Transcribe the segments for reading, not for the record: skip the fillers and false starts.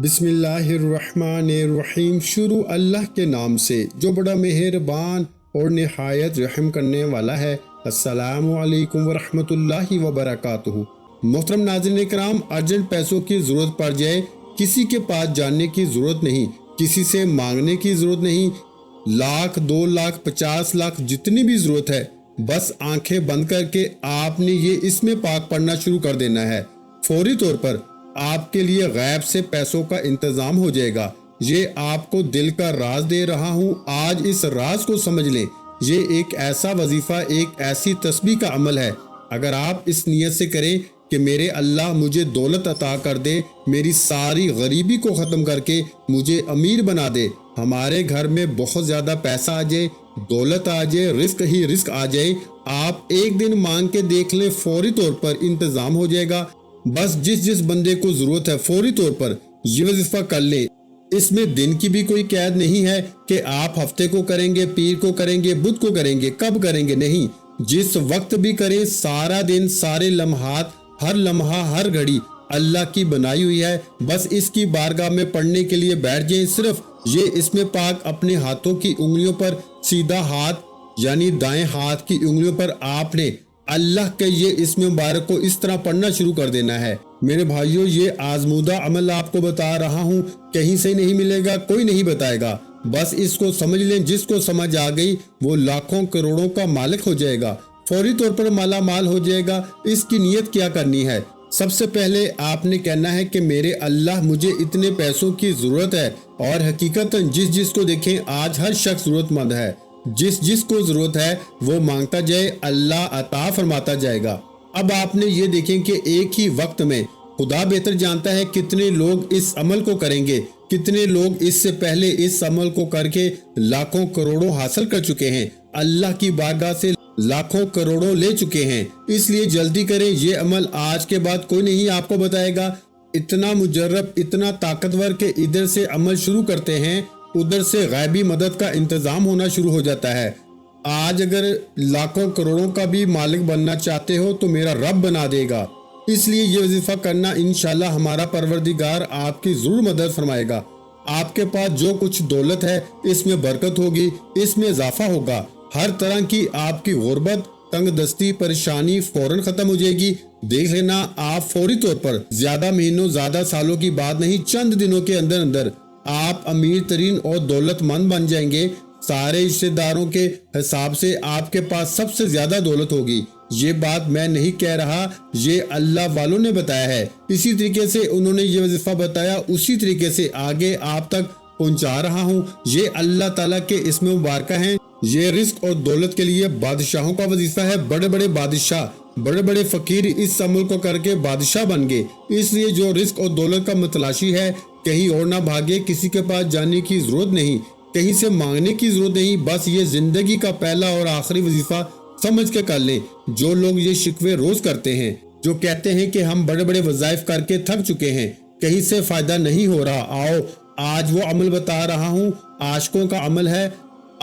بسم اللہ الرحمن الرحیم۔ شروع اللہ کے نام سے جو بڑا مہربان اور نہایت رحم کرنے والا ہے۔ السلام علیکم ورحمۃ اللہ وبرکاتہ۔ محترم ناظرین کرام، ارجنٹ پیسوں کی ضرورت پڑ جائے، کسی کے پاس جانے کی ضرورت نہیں، کسی سے مانگنے کی ضرورت نہیں، 1,00,000 2,00,000 50 لاکھ جتنی بھی ضرورت ہے، بس آنکھیں بند کر کے آپ نے یہ اسم پاک پڑھنا شروع کر دینا ہے۔ فوری طور پر آپ کے لیے غیب سے پیسوں کا انتظام ہو جائے گا۔ یہ آپ کو دل کا راز دے رہا ہوں، آج اس راز کو سمجھ لیں۔ یہ ایک ایسا وظیفہ، ایک ایسی تسبیح کا عمل ہے، اگر آپ اس نیت سے کریں کہ میرے اللہ مجھے دولت عطا کر دے، میری ساری غریبی کو ختم کر کے مجھے امیر بنا دے، ہمارے گھر میں بہت زیادہ پیسہ آ جائے، دولت آ جائے، رزق ہی رزق آ جائے، آپ ایک دن مانگ کے دیکھ لیں، فوری طور پر انتظام ہو جائے گا۔ بس جس بندے کو ضرورت ہے فوری طور پر یہ وظیفہ کر لیں۔ اس میں دن کی بھی کوئی قید نہیں ہے کہ آپ ہفتے کو کریں گے، پیر کو کریں گے، بدھ کو کریں گے، کب کریں گے، نہیں، جس وقت بھی کریں، سارا دن، سارے لمحات، ہر لمحہ، ہر گھڑی اللہ کی بنائی ہوئی ہے۔ بس اس کی بارگاہ میں پڑھنے کے لیے بیٹھ جائیں۔ صرف یہ اسم پاک اپنے ہاتھوں کی انگلیوں پر، سیدھا ہاتھ یعنی دائیں ہاتھ کی انگلیوں پر آپ نے اللہ کے یہ اسم مبارک کو اس طرح پڑھنا شروع کر دینا ہے۔ میرے بھائیوں، یہ آزمودہ عمل آپ کو بتا رہا ہوں، کہیں سے نہیں ملے گا، کوئی نہیں بتائے گا، بس اس کو سمجھ لیں۔ جس کو سمجھ آ گئی وہ لاکھوں کروڑوں کا مالک ہو جائے گا، فوری طور پر مالا مال ہو جائے گا۔ اس کی نیت کیا کرنی ہے؟ سب سے پہلے آپ نے کہنا ہے کہ میرے اللہ مجھے اتنے پیسوں کی ضرورت ہے، اور حقیقتاً جس کو دیکھیں آج ہر شخص ضرورت مند ہے، جس کو ضرورت ہے وہ مانگتا جائے، اللہ عطا فرماتا جائے گا۔ اب آپ نے یہ دیکھیں کہ ایک ہی وقت میں خدا بہتر جانتا ہے کتنے لوگ اس عمل کو کریں گے، کتنے لوگ اس سے پہلے اس عمل کو کر کے لاکھوں کروڑوں حاصل کر چکے ہیں، اللہ کی بارگاہ سے لاکھوں کروڑوں لے چکے ہیں۔ اس لیے جلدی کریں، یہ عمل آج کے بعد کوئی نہیں آپ کو بتائے گا۔ اتنا مجرب، اتنا طاقتور کہ ادھر سے عمل شروع کرتے ہیں، ادھر سے غیبی مدد کا انتظام ہونا شروع ہو جاتا ہے۔ آج اگر لاکھوں کروڑوں کا بھی مالک بننا چاہتے ہو تو میرا رب بنا دے گا۔ اس لیے یہ وظیفہ کرنا، انشاءاللہ ہمارا پروردگار آپ کی ضرور مدد فرمائے گا۔ آپ کے پاس جو کچھ دولت ہے اس میں برکت ہوگی، اس میں اضافہ ہوگا، ہر طرح کی آپ کی غربت، تنگ دستی، پریشانی فوراً ختم ہو جائے گی۔ دیکھ لینا آپ فوری طور پر، زیادہ مہینوں، زیادہ سالوں کی بات نہیں، چند دنوں کے اندر اندر آپ امیر ترین اور دولت مند بن جائیں گے۔ سارے رشتہ داروں کے حساب سے آپ کے پاس سب سے زیادہ دولت ہوگی۔ یہ بات میں نہیں کہہ رہا، یہ اللہ والوں نے بتایا ہے۔ اسی طریقے سے انہوں نے یہ وظیفہ بتایا، اسی طریقے سے آگے آپ تک پہنچا رہا ہوں۔ یہ اللہ تعالیٰ کے اسم مبارکہ ہیں۔ یہ رزق اور دولت کے لیے بادشاہوں کا وظیفہ ہے۔ بڑے بڑے بادشاہ، بڑے بڑے فقیر اس عمل کو کر کے بادشاہ بن گئے۔ اس لیے جو رزق اور دولت کا متلاشی ہے، کہیں اور نہ بھاگے، کسی کے پاس جانے کی ضرورت نہیں، کہیں سے مانگنے کی ضرورت نہیں، بس یہ زندگی کا پہلا اور آخری وظیفہ سمجھ کے کر لیں۔ جو لوگ یہ شکوے روز کرتے ہیں، جو کہتے ہیں کہ ہم بڑے بڑے وظائف کر کے تھک چکے ہیں، کہیں سے فائدہ نہیں ہو رہا، آؤ آج وہ عمل بتا رہا ہوں، عاشقوں کا عمل ہے۔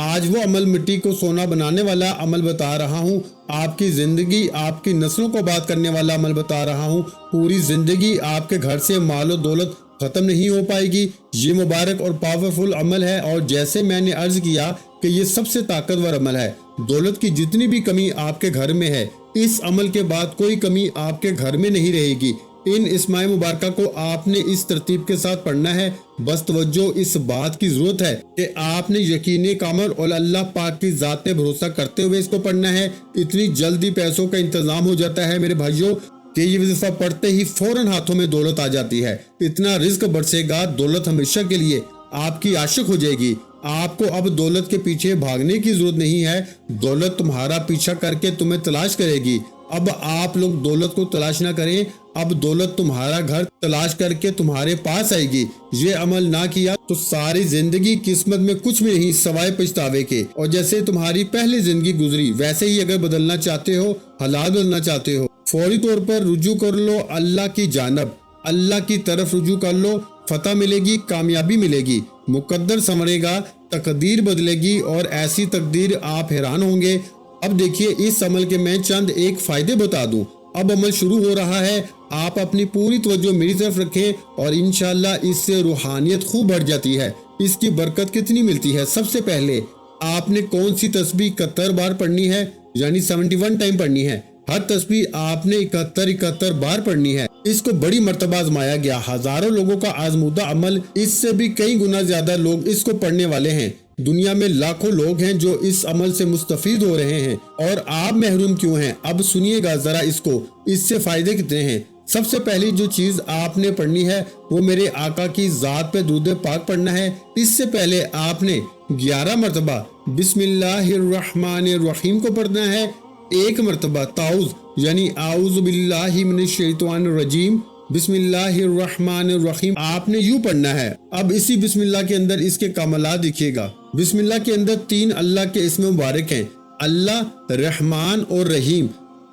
آج وہ عمل مٹی کو سونا بنانے والا عمل بتا رہا ہوں، آپ کی زندگی، آپ کی نسلوں کو بات کرنے والا عمل بتا رہا ہوں۔ پوری زندگی آپ کے گھر سے مال و دولت ختم نہیں ہو پائے گی۔ یہ مبارک اور پاورفل عمل ہے، اور جیسے میں نے عرض کیا کہ یہ سب سے طاقتور عمل ہے۔ دولت کی جتنی بھی کمی آپ کے گھر میں ہے، اس عمل کے بعد کوئی کمی آپ کے گھر میں نہیں رہے گی۔ ان اسماء مبارکہ کو آپ نے اس ترتیب کے ساتھ پڑھنا ہے۔ بس توجہ اس بات کی ضرورت ہے کہ آپ نے یقین کامل اور اللہ پاک کی ذات پہ بھروسہ کرتے ہوئے اس کو پڑھنا ہے۔ اتنی جلدی پیسوں کا انتظام ہو جاتا ہے میرے بھائیوں کہ یہ وظیفہ پڑھتے ہی فوراً ہاتھوں میں دولت آ جاتی ہے۔ اتنا رزق برسے گا، دولت ہمیشہ کے لیے آپ کی عاشق ہو جائے گی۔ آپ کو اب دولت کے پیچھے بھاگنے کی ضرورت نہیں ہے، دولت تمہارا پیچھا کر کے تمہیں تلاش کرے گی۔ اب آپ لوگ دولت کو تلاش نہ کریں، اب دولت تمہارا گھر تلاش کر کے تمہارے پاس آئے گی۔ یہ عمل نہ کیا تو ساری زندگی قسمت میں کچھ بھی نہیں سوائے پچھتاوے کے، اور جیسے تمہاری پہلی زندگی گزری ویسے ہی اگر بدلنا چاہتے ہو، حالات بدلنا چاہتے ہو، فوری طور پر رجوع کر لو اللہ کی جانب، اللہ کی طرف رجوع کر لو، فتح ملے گی، کامیابی ملے گی، مقدر سنورے گا، تقدیر بدلے گی، اور ایسی تقدیر آپ حیران ہوں گے۔ اب دیکھیے اس عمل کے میں چند ایک فائدے بتا دوں۔ اب عمل شروع ہو رہا ہے، آپ اپنی پوری توجہ میری طرف رکھیں اور انشاءاللہ اس سے روحانیت خوب بڑھ جاتی ہے۔ اس کی برکت کتنی ملتی ہے؟ سب سے پہلے آپ نے کون سی تسبیح 71 بار پڑھنی ہے، یعنی 71 ٹائم پڑھنی ہے۔ ہر تسبیح آپ نے 71 بار پڑھنی ہے۔ اس کو بڑی مرتبہ آزمایا گیا، ہزاروں لوگوں کا آزمودہ عمل، اس سے بھی کئی گنا زیادہ لوگ اس کو پڑھنے والے ہیں۔ دنیا میں لاکھوں لوگ ہیں جو اس عمل سے مستفید ہو رہے ہیں، اور آپ محروم کیوں ہیں؟ اب سنیے گا ذرا اس سے فائدے کتنے ہیں۔ سب سے پہلی جو چیز آپ نے پڑھنی ہے وہ میرے آقا کی ذات پہ درود پاک پڑھنا ہے۔ اس سے پہلے آپ نے 11 مرتبہ بسم اللہ الرحمن الرحیم کو پڑھنا ہے، 1 مرتبہ تعوذ یعنی اعوذ باللہ من الشیطان الرجیم بسم اللہ الرحمن الرحیم آپ نے یوں پڑھنا ہے۔ اب اسی بسم اللہ کے اندر اس کے کمالات دیکھیے گا۔ بسم اللہ کے اندر 3 اللہ کے اسم مبارک ہیں، اللہ، رحمان اور رحیم،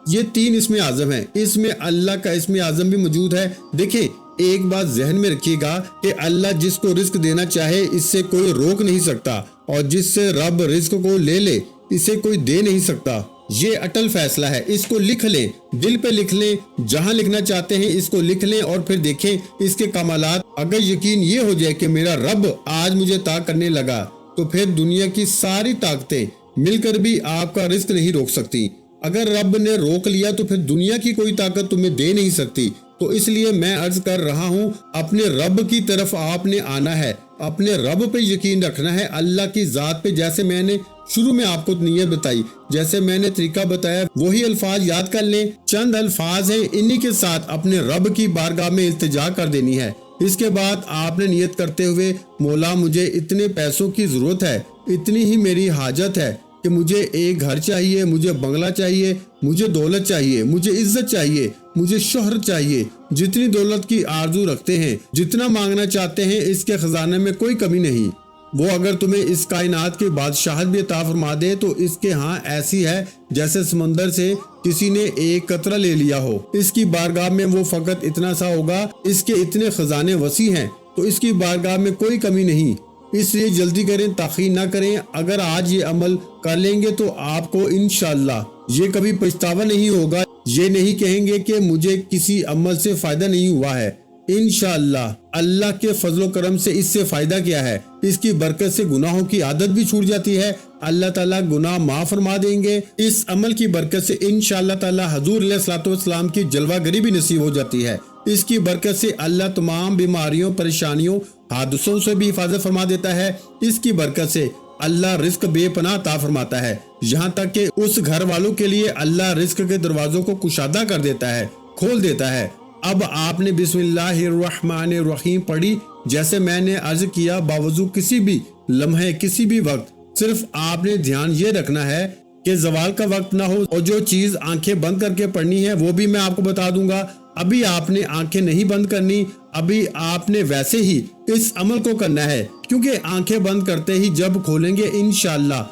یہ 3 اسم اعظم ہیں۔ اس میں اللہ کا اسم اعظم بھی موجود ہے۔ دیکھیں، ایک بات ذہن میں رکھیے گا کہ اللہ جس کو رزق دینا چاہے اس سے کوئی روک نہیں سکتا، اور جس سے رب رزق کو لے لے اسے کوئی دے نہیں سکتا۔ یہ اٹل فیصلہ ہے، اس کو لکھ لیں، دل پہ لکھ لیں، جہاں لکھنا چاہتے ہیں اس کو لکھ لیں، اور پھر دیکھیں اس کے کمالات۔ اگر یقین یہ ہو جائے کہ میرا رب آج مجھے طاقت کرنے لگا، تو پھر دنیا کی ساری طاقتیں مل کر بھی آپ کا رزق نہیں روک سکتی۔ اگر رب نے روک لیا تو پھر دنیا کی کوئی طاقت تمہیں دے نہیں سکتی۔ تو اس لیے میں عرض کر رہا ہوں، اپنے رب کی طرف آپ نے آنا ہے، اپنے رب پہ یقین رکھنا ہے، اللہ کی ذات پہ۔ جیسے میں نے شروع میں آپ کو نیت بتائی، جیسے میں نے طریقہ بتایا، وہی الفاظ یاد کر لیں۔ چند الفاظ ہیں، انہی کے ساتھ اپنے رب کی بارگاہ میں التجا کر دینی ہے۔ اس کے بعد آپ نے نیت کرتے ہوئے، مولا مجھے اتنے پیسوں کی ضرورت ہے، اتنی ہی میری حاجت ہے کہ مجھے ایک گھر چاہیے، مجھے بنگلہ چاہیے، مجھے دولت چاہیے، مجھے عزت چاہیے، مجھے شہرت چاہیے۔ جتنی دولت کی آرزو رکھتے ہیں، جتنا مانگنا چاہتے ہیں، اس کے خزانے میں کوئی کمی نہیں۔ وہ اگر تمہیں اس کائنات کی بادشاہت بھی عطا فرما دے تو اس کے ہاں ایسی ہے جیسے سمندر سے کسی نے ایک قطرہ لے لیا ہو۔ اس کی بارگاہ میں وہ فقط اتنا سا ہوگا، اس کے اتنے خزانے وسیع ہیں، تو اس کی بارگاہ میں کوئی کمی نہیں۔ اس لیے جلدی کریں، تاخیر نہ کریں۔ اگر آج یہ عمل کر لیں گے تو آپ کو انشاءاللہ یہ کبھی پچھتاوا نہیں ہوگا، یہ نہیں کہیں گے کہ مجھے کسی عمل سے فائدہ نہیں ہوا ہے۔ انشاءاللہ اللہ کے فضل و کرم سے اس سے فائدہ کیا ہے؟ اس کی برکت سے گناہوں کی عادت بھی چھوٹ جاتی ہے، اللہ تعالیٰ گناہ معاف فرما دیں گے۔ اس عمل کی برکت سے انشاءاللہ تعالیٰ حضور علیہ الصلوۃ والسلام کی جلوہ گری بھی نصیب ہو جاتی ہے۔ اس کی برکت سے اللہ تمام بیماریوں، پریشانیوں، حادثوں سے بھی حفاظت فرما دیتا ہے۔ اس کی برکت سے اللہ رزق بے پناہ عطا فرماتا ہے، یہاں تک کہ اس گھر والوں کے لیے اللہ رزق کے دروازوں کو کشادہ کر دیتا ہے، کھول دیتا ہے۔ اب آپ نے بسم اللہ الرحمن الرحیم پڑھی، جیسے میں نے عرض کیا، باوضو کسی بھی لمحے، کسی بھی وقت صرف آپ نے دھیان یہ رکھنا ہے کہ زوال کا وقت نہ ہو، اور جو چیز آنکھیں بند کر کے پڑھنی ہے وہ بھی میں آپ کو بتا دوں گا۔ ابھی آپ نے آنکھیں نہیں بند کرنی، ابھی آپ نے ویسے ہی اس عمل کو کرنا ہے، کیونکہ آنکھیں بند کرتے ہی جب کھولیں گے انشاءاللہ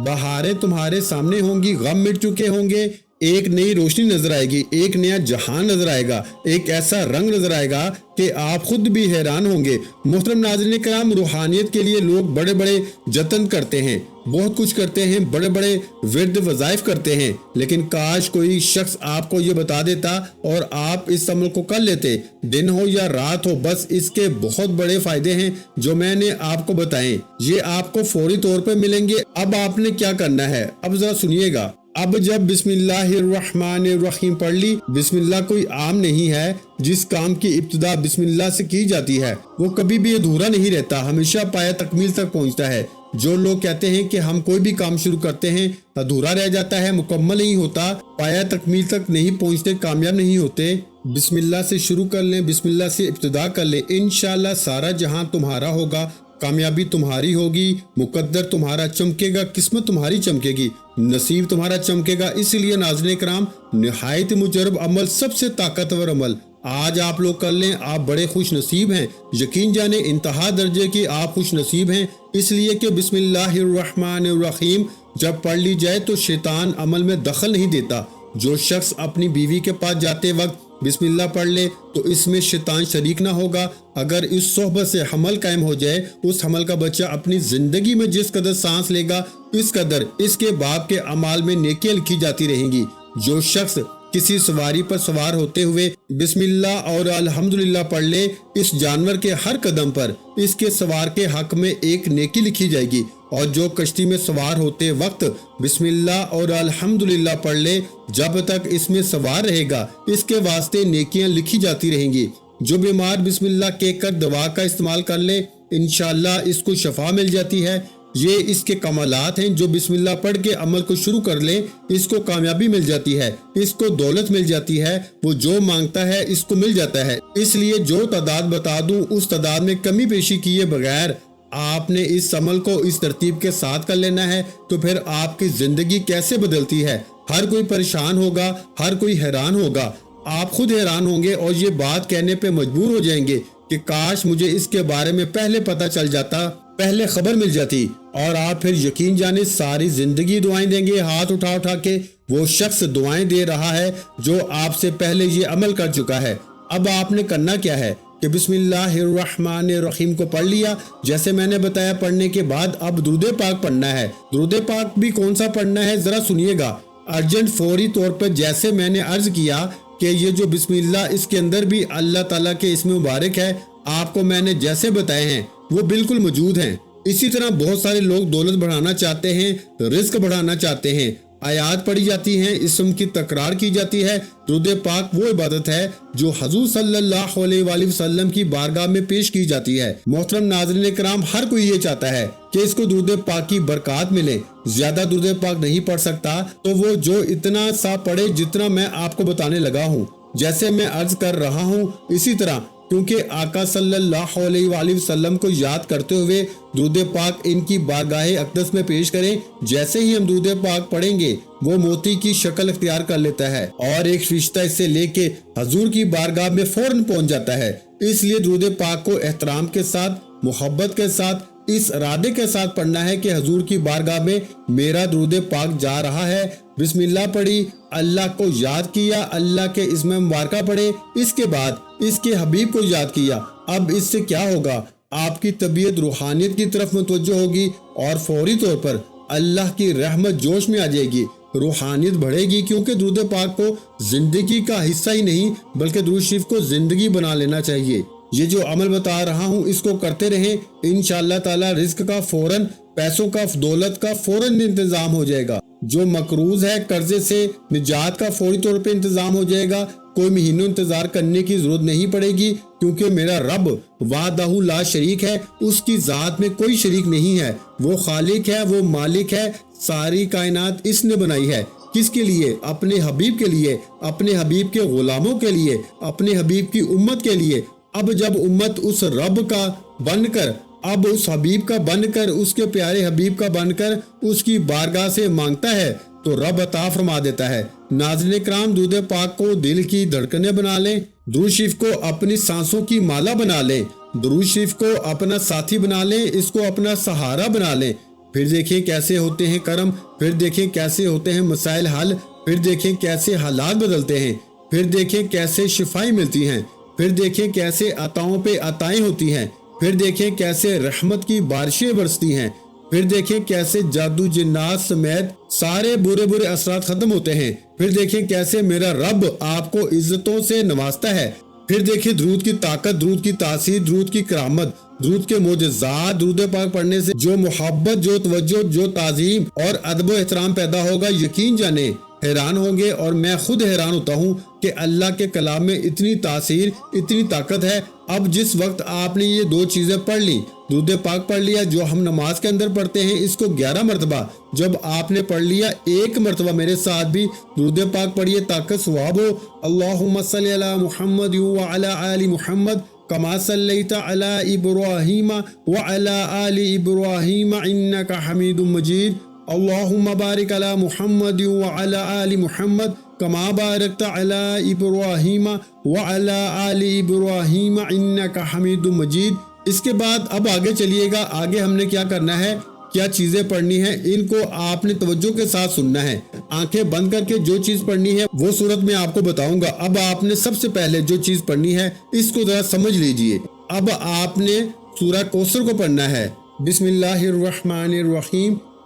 بہاریں تمہارے سامنے ہوں گی، غم مٹ چکے ہوں گے، ایک نئی روشنی نظر آئے گی، ایک نیا جہان نظر آئے گا، ایک ایسا رنگ نظر آئے گا کہ آپ خود بھی حیران ہوں گے۔ محترم ناظرین کرام، روحانیت کے لیے لوگ بڑے بڑے جتن کرتے ہیں، بہت کچھ کرتے ہیں، بڑے بڑے ورد وظائف کرتے ہیں، لیکن کاش کوئی شخص آپ کو یہ بتا دیتا اور آپ اس عمل کو کر لیتے، دن ہو یا رات ہو، بس اس کے بہت بڑے فائدے ہیں جو میں نے آپ کو بتائیں، یہ آپ کو فوری طور پہ ملیں گے۔ اب آپ نے کیا کرنا ہے، اب ذرا سنیے گا۔ اب جب بسم اللہ الرحمن الرحیم پڑھ لی، بسم اللہ کوئی عام نہیں ہے، جس کام کی ابتدا بسم اللہ سے کی جاتی ہے وہ کبھی بھی ادھورا نہیں رہتا، ہمیشہ پایہ تکمیل تک پہنچتا ہے۔ جو لوگ کہتے ہیں کہ ہم کوئی بھی کام شروع کرتے ہیں ادھورا رہ جاتا ہے، مکمل نہیں ہوتا، پایہ تکمیل تک نہیں پہنچتے، کامیاب نہیں ہوتے، بسم اللہ سے شروع کر لیں، بسم اللہ سے ابتدا کر لیں، انشاءاللہ سارا جہاں تمہارا ہوگا، کامیابی تمہاری ہوگی، مقدر تمہارا چمکے گا، قسمت تمہاری چمکے گی، نصیب تمہارا چمکے گا۔ اس لیے ناظرین کرام، نہایت مجرب عمل، سب سے طاقتور عمل آج آپ لوگ کر لیں، آپ بڑے خوش نصیب ہیں، یقین جانیں انتہا درجے کی آپ خوش نصیب ہیں، اس لیے کہ بسم اللہ الرحمن الرحیم جب پڑھ لی جائے تو شیطان عمل میں دخل نہیں دیتا۔ جو شخص اپنی بیوی کے پاس جاتے وقت بسم اللہ پڑھ لے تو اس میں شیطان شریک نہ ہوگا۔ اگر اس صحبت سے حمل قائم ہو جائے، اس حمل کا بچہ اپنی زندگی میں جس قدر سانس لے گا، اس قدر اس کے باپ کے اعمال میں نیکیاں لکھی جاتی رہیں گی۔ جو شخص کسی سواری پر سوار ہوتے ہوئے بسم اللہ اور الحمدللہ پڑھ لے، اس جانور کے ہر قدم پر اس کے سوار کے حق میں ایک نیکی لکھی جائے گی، اور جو کشتی میں سوار ہوتے وقت بسم اللہ اور الحمدللہ پڑھ لے، جب تک اس میں سوار رہے گا اس کے واسطے نیکیاں لکھی جاتی رہیں گی۔ جو بیمار بسم اللہ کہہ کر دوا کا استعمال کر لے، انشاءاللہ اس کو شفا مل جاتی ہے۔ یہ اس کے کمالات ہیں۔ جو بسم اللہ پڑھ کے عمل کو شروع کر لے اس کو کامیابی مل جاتی ہے، اس کو دولت مل جاتی ہے، وہ جو مانگتا ہے اس کو مل جاتا ہے۔ اس لیے جو تعداد بتا دوں اس تعداد میں کمی بیشی کیے بغیر آپ نے اس عمل کو اس ترتیب کے ساتھ کر لینا ہے، تو پھر آپ کی زندگی کیسے بدلتی ہے۔ ہر کوئی پریشان ہوگا، ہر کوئی حیران ہوگا، آپ خود حیران ہوں گے اور یہ بات کہنے پہ مجبور ہو جائیں گے کہ کاش مجھے اس کے بارے میں پہلے پتہ چل جاتا، پہلے خبر مل جاتی۔ اور آپ پھر یقین جانے ساری زندگی دعائیں دیں گے ہاتھ اٹھا اٹھا کے۔ وہ شخص دعائیں دے رہا ہے جو آپ سے پہلے یہ عمل کر چکا ہے۔ اب آپ نے کرنا کیا ہے کہ بسم اللہ الرحمن الرحیم کو پڑھ لیا جیسے میں نے بتایا۔ پڑھنے کے بعد اب درود پاک پڑھنا ہے۔ درود پاک بھی کون سا پڑھنا ہے ذرا سنیے گا، ارجنٹ فوری طور پر۔ جیسے میں نے عرض کیا کہ یہ جو بسم اللہ اس کے اندر بھی اللہ تعالیٰ کے اسم مبارک ہے، آپ کو میں نے جیسے بتائے ہیں وہ بالکل موجود ہیں۔ اسی طرح بہت سارے لوگ دولت بڑھانا چاہتے ہیں، رزق بڑھانا چاہتے ہیں، آیات پڑھی جاتی ہیں، اسم کی تکرار کی جاتی ہے۔ درود پاک وہ عبادت ہے جو حضور صلی اللہ علیہ وآلہ وسلم کی بارگاہ میں پیش کی جاتی ہے۔ محترم ناظرین کرام، ہر کوئی یہ چاہتا ہے کہ اس کو درود پاک کی برکات ملے۔ زیادہ درود پاک نہیں پڑھ سکتا تو وہ جو اتنا سا پڑھے جتنا میں آپ کو بتانے لگا ہوں۔ جیسے میں عرض کر رہا ہوں اسی طرح، کیونکہ آقا صلی اللہ علیہ وآلہ وسلم کو یاد کرتے ہوئے درود پاک ان کی بارگاہ اقدس میں پیش کریں۔ جیسے ہی ہم درود پاک پڑھیں گے وہ موتی کی شکل اختیار کر لیتا ہے اور ایک فرشتہ اسے لے کے حضور کی بارگاہ میں فوراً پہنچ جاتا ہے۔ اس لیے درود پاک کو احترام کے ساتھ، محبت کے ساتھ، اس ارادے کے ساتھ پڑھنا ہے کہ حضور کی بارگاہ میں میرا درود پاک جا رہا ہے۔ بسم اللہ پڑھی، اللہ کو یاد کیا، اللہ کے اسم مبارکہ پڑھے، اس کے بعد اس کے حبیب کو یاد کیا۔ اب اس سے کیا ہوگا؟ آپ کی طبیعت روحانیت کی طرف متوجہ ہوگی اور فوری طور پر اللہ کی رحمت جوش میں آ جائے گی، روحانیت بڑھے گی، کیونکہ درود پاک کو زندگی کا حصہ ہی نہیں بلکہ درود شریف کو زندگی بنا لینا چاہیے۔ یہ جو عمل بتا رہا ہوں اس کو کرتے رہیں، انشاءاللہ تعالی رزق کا فوراً، پیسوں کا، دولت کا فوراً انتظام ہو جائے گا۔ جو مقروض ہے قرضے سے نجات کا فوری طور پہ انتظام ہو جائے گا۔ کوئی مہینوں انتظار کرنے کی ضرورت نہیں پڑے گی، کیونکہ میرا رب وحدہ لا شریک ہے، اس کی ذات میں کوئی شریک نہیں ہے، وہ خالق ہے، وہ مالک ہے، ساری کائنات اس نے بنائی ہے۔ کس کے لیے؟ اپنے حبیب کے لیے، اپنے حبیب کے غلاموں کے لیے، اپنے حبیب کی امت کے لیے۔ اب جب امت اس رب کا بن کر، اب اس حبیب کا بن کر، اس کے پیارے حبیب کا بن کر اس کی بارگاہ سے مانگتا ہے تو رب عطا فرما دیتا ہے۔ ناظرین کرام، درود پاک کو دل کی دھڑکنیں بنا لیں، درود شریف کو اپنی سانسوں کی مالا بنا لیں، درود شریف کو اپنا ساتھی بنا لیں، اس کو اپنا سہارا بنا لیں۔ پھر دیکھیں کیسے ہوتے ہیں کرم، پھر دیکھیں کیسے ہوتے ہیں مسائل حل، پھر دیکھیں کیسے حالات بدلتے ہیں، پھر دیکھیں کیسے شفائیں ملتی ہیں، پھر دیکھیں کیسے عطاؤں پہ عطائیں ہوتی ہیں، پھر دیکھیں کیسے رحمت کی بارشیں برستی ہیں، پھر دیکھیں کیسے جادو جنات سمیت سارے برے برے اثرات ختم ہوتے ہیں، پھر دیکھیں کیسے میرا رب آپ کو عزتوں سے نوازتا ہے، پھر دیکھیں درود کی طاقت، درود کی تاثیر، درود کی کرامت، درود کے معجزات۔ درود پاک پڑھنے سے جو محبت، جو توجہ، جو تعظیم اور ادب و احترام پیدا ہوگا، یقین جانے حیران ہوں گے، اور میں خود حیران ہوتا ہوں کہ اللہ کے کلام میں اتنی تاثیر، اتنی طاقت ہے۔ اب جس وقت آپ نے یہ دو چیزیں پڑھ لی، درود پاک پڑھ لیا جو ہم نماز کے اندر پڑھتے ہیں، اس کو 11 مرتبہ جب آپ نے پڑھ لیا، ایک مرتبہ میرے ساتھ بھی درود پاک پڑھیے تاکہ ثواب ہو۔ اللہم صلی علی محمد وعلی آل محمد کما صلیت علی ابراہیم وعلی آل ابراہیم انک حمید مجید۔ اللہم بارک علی محمد وعلی آل محمد کما بارکت علی ابراہیم وعلی آل ابراہیم انک حمید مجید۔ اس کے بعد اب آگے چلیے گا، آگے ہم نے کیا کرنا ہے، کیا چیزیں پڑھنی ہیں، ان کو آپ نے توجہ کے ساتھ سننا ہے۔ آنکھیں بند کر کے جو چیز پڑھنی ہے وہ صورت میں آپ کو بتاؤں گا۔ اب آپ نے سب سے پہلے جو چیز پڑھنی ہے اس کو ذرا سمجھ لیجئے۔ اب آپ نے سورہ کوثر کو پڑھنا ہے۔ بسم اللہ الرحمن الرحیم